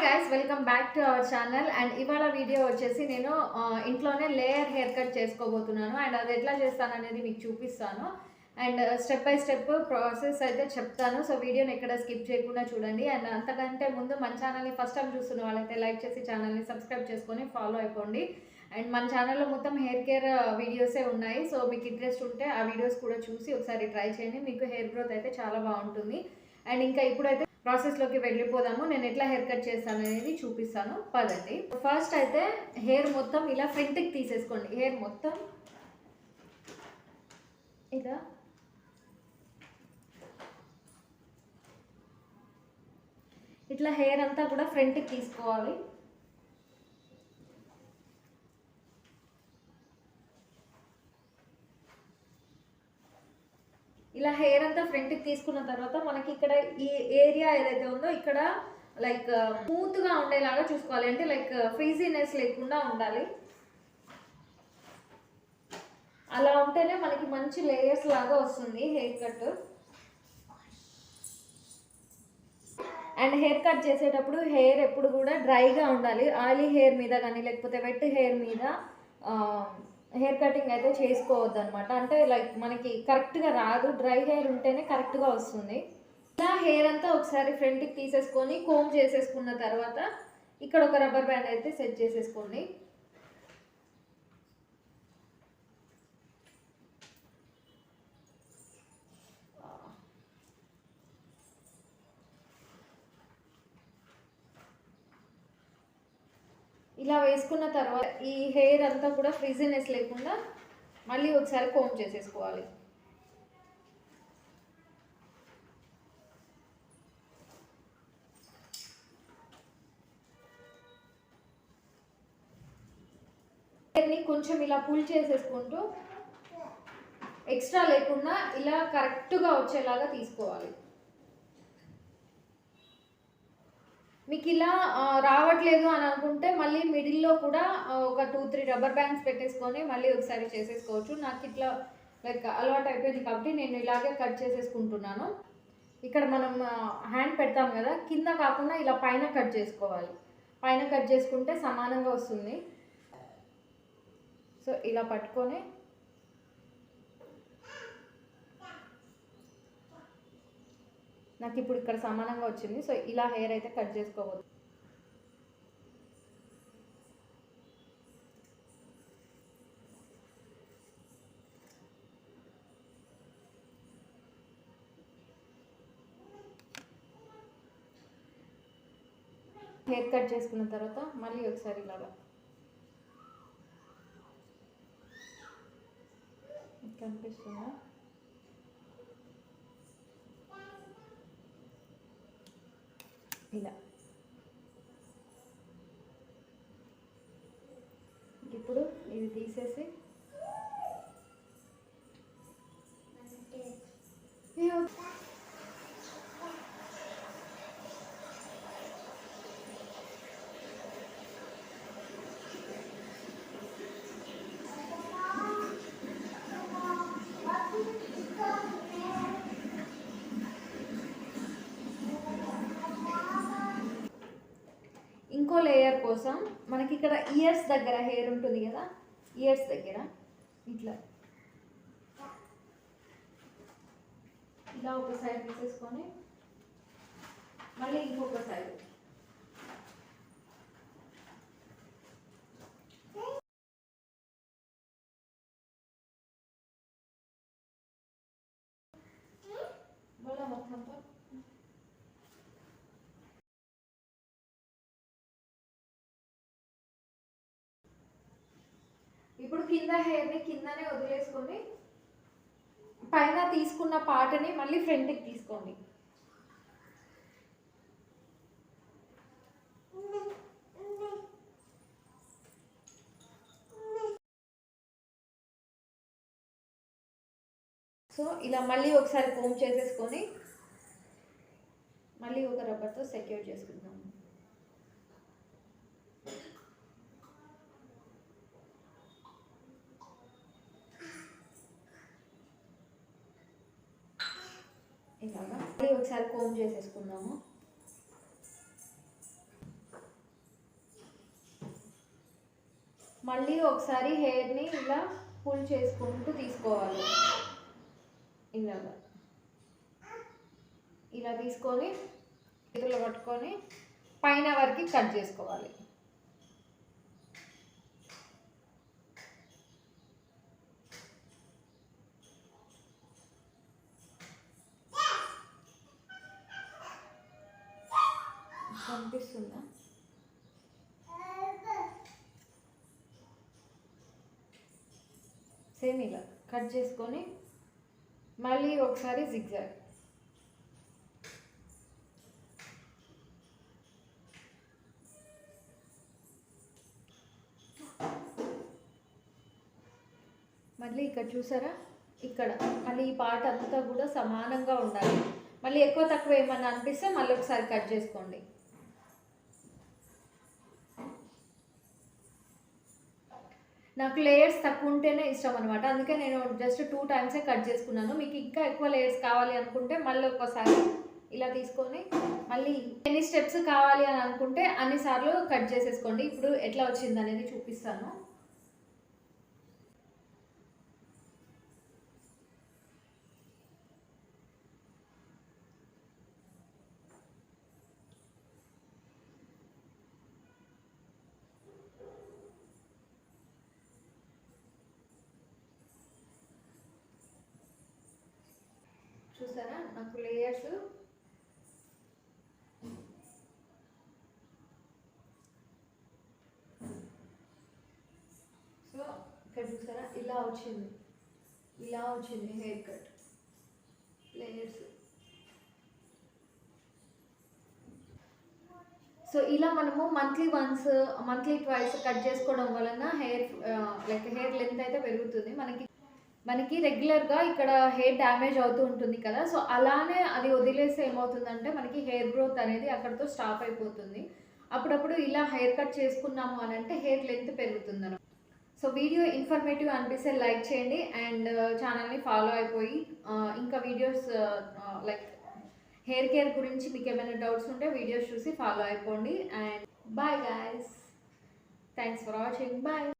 Guys, welcome back to our channel. And ఇవాళ video వచ్చేసి నేను ఇంట్లోనే లేయర్ హెయిర్ కట్ చేసుకోబోతున్నాను. అండ్ అది ఎట్లా చేస్తాను అనేది మీకు చూపిస్తాను. And step by step process అయితే చెప్తాను. సో వీడియోని ఎక్కడ స్కిప్ చేయకుండా చూడండి. అండ్ అంతకంటే ముందు మన ఛానల్ని ఫస్ట్ టైం చూస్తున్న వాళ్ళైతే లైక్ చేసి ఛానల్ని సబ్స్క్రైబ్ చేసుకొని ఫాలో అయిపోండి. అండ్ మన ఛానల్లో మొత్తం హెయిర్ కేర్ వీడియోసే ఉన్నాయి. సో మీకు ఇంట్రెస్ట్ ఉంటే ఆ వీడియోస్ కూడా చూసి ఒకసారి ట్రై చేయండి. మీకు హెయిర్ గ్రోత్ అయితే చాలా బాగుంటుంది. అండ్ ఇంకా ఇప్పుడైతే ప్రాసెస్లోకి వెళ్ళిపోదాము. నేను ఎట్లా హెయిర్ కట్ చేస్తాను అనేది చూపిస్తాను, పదండి. ఫస్ట్ అయితే హెయిర్ మొత్తం ఇలా ఫ్రంట్కి తీసేసుకోండి. హెయిర్ మొత్తం ఇలా ఇట్లా హెయిర్ అంతా కూడా ఫ్రంట్కి తీసుకోవాలి. ఇలా హెయిర్ అంతా ఫ్రంట్కి తీసుకున్న తర్వాత మనకి ఇక్కడ ఈ ఏరియా ఏదైతే ఉందో ఇక్కడ లైక్ స్మూత్గా ఉండేలాగా చూసుకోవాలి. అంటే లైక్ ఫ్రీజీనెస్ లేకుండా ఉండాలి. అలా ఉంటేనే మనకి మంచి లేయర్స్ లాగా వస్తుంది hair cut. And hair cut చేసేటప్పుడు హెయిర్ ఎప్పుడు కూడా డ్రైగా ఉండాలి. ఆయిలీ హెయిర్ మీద కానీ లేకపోతే వెట్ హెయిర్ మీద హెయిర్ కటింగ్ అయితే చేసుకోవద్దు అనమాట. అంటే లైక్ మనకి కరెక్ట్గా రాదు. డ్రై హెయిర్ ఉంటేనే కరెక్ట్గా వస్తుంది. ఇలా హెయిర్ అంతా ఒకసారి ఫ్రంట్కి తీసేసుకొని కోమ్ చేసేసుకున్న తర్వాత ఇక్కడ ఒక రబ్బర్ బ్యాండ్ అయితే సెట్ చేసేసుకోండి. ఇలా వేసుకున్న తర్వాత ఈ హెయిర్ అంతా కూడా ఫ్రీజీనెస్ లేకుండా మళ్ళీ ఒకసారి కోమ్ చేసేసుకోవాలి. హెయిర్ని కొంచెం ఇలా పుల్ చేసేసుకుంటూ ఎక్స్ట్రా లేకుండా ఇలా కరెక్ట్గా వచ్చేలాగా తీసుకోవాలి. మీకు ఇలా రావట్లేదు అని అనుకుంటే మళ్ళీ మిడిల్లో కూడా ఒక 2-3 రబ్బర్ బ్యాండ్స్ పెట్టేసుకొని మళ్ళీ ఒకసారి చేసేసుకోవచ్చు. నాకు ఇట్లా లైక్ అలవాటు అయిపోయింది కాబట్టి నేను ఇలాగే కట్ చేసేసుకుంటున్నాను. ఇక్కడ మనం హ్యాండ్ పెడతాం కదా, కింద కాకుండా ఇలా పైన కట్ చేసుకోవాలి. పైన కట్ చేసుకుంటే సమానంగా వస్తుంది. సో ఇలా పట్టుకొని నాకు ఇప్పుడు ఇక్కడ సమానంగా వచ్చింది. సో ఇలా హెయిర్ అయితే కట్ చేసుకోవద్దు. హెయిర్ కట్ చేసుకున్న తర్వాత మళ్ళీ ఒకసారి ఇలాగా కనిపిస్తుందా, ఇలా. ఇప్పుడు ఇది తీసేసి ఇంకో లేయర్ కోసం మనకి ఇక్కడ ఇయర్స్ దగ్గర హెయిర్ ఉంటుంది కదా, ఇయర్స్ దగ్గర ఇట్లా ఇలా ఒక సైడ్ తీసేసుకొని మళ్ళీ ఇంకొక సైడ్ మొత్తం. ఇప్పుడు కింద హెయిర్ని కిందనే వదిలేసుకొని పైన తీసుకున్న పార్ట్ని మళ్ళీ ఫ్రంట్కి తీసుకోండి. సో ఇలా మళ్ళీ ఒకసారి కోమ్ చేసేసుకొని మళ్ళీ ఒక రబ్బర్తో సెక్యూర్ చేసుకుందాం. ఇలాగా ఒకసారి కోమ్ చేసేసుకుందాము. మళ్ళీ ఒకసారి హెయిర్ని ఇలా పుల్ చేసుకుంటూ తీసుకోవాలి. ఇలాగా ఇలా తీసుకొని చేతుల్లో పట్టుకొని పైన వరకు కట్ చేసుకోవాలి. కనిపిస్తుందా? సేమ్ ఇలా కట్ చేసుకొని మళ్ళీ ఒకసారి జిగ్జాగ్. మళ్ళీ ఇక్కడ చూసారా, ఇక్కడ మళ్ళీ ఈ పార్ట్ అంతా కూడా సమానంగా ఉండాలి. మళ్ళీ ఎక్కువ తక్కువ ఏమన్నా అనిపిస్తే మళ్ళీ ఒకసారి కట్ చేసుకోండి. నాకు లేయర్స్ తక్కువ ఉంటేనే ఇష్టం అనమాట, అందుకే నేను జస్ట్ 2 టైమ్సే కట్ చేసుకున్నాను. మీకు ఇంకా ఎక్కువ లేయర్స్ కావాలి అనుకుంటే మళ్ళీ ఒక్కసారి ఇలా తీసుకొని మళ్ళీ ఎన్ని స్టెప్స్ కావాలి అని అనుకుంటే అన్నిసార్లు కట్ చేసేసుకోండి. ఇప్పుడు ఎట్లా వచ్చింది అనేది చూపిస్తాను. చూసారా నాకు లేయర్స్ సో ఇక్కడ చూసారా ఇలా వచ్చింది హెయిర్ కట్ లేయర్స్. సో ఇలా మనము మంత్లీ ట్వైస్ కట్ చేసుకోవడం వలన హెయిర్ లెంత్ అయితే పెరుగుతుంది. మనకి రెగ్యులర్గా ఇక్కడ హెయిర్ డ్యామేజ్ అవుతూ ఉంటుంది కదా, సో అలానే అది వదిలేస్తే ఏమవుతుందంటే మనకి హెయిర్ గ్రోత్ అనేది అక్కడితో స్టాప్ అయిపోతుంది. అప్పుడప్పుడు ఇలా హెయిర్ కట్ చేసుకున్నాము అని అంటే హెయిర్ లెంత్ పెరుగుతుంది అన్నమాట. సో వీడియో ఇన్ఫర్మేటివ్ అనిపిస్తే లైక్ చేయండి అండ్ ఛానల్ని ఫాలో అయిపోయి ఇంకా వీడియోస్ లైక్ హెయిర్ కేర్ గురించి మీకు ఏమైనా డౌట్స్ ఉంటే వీడియోస్ చూసి ఫాలో అయిపోండి. And bye guys, thanks for watching, bye.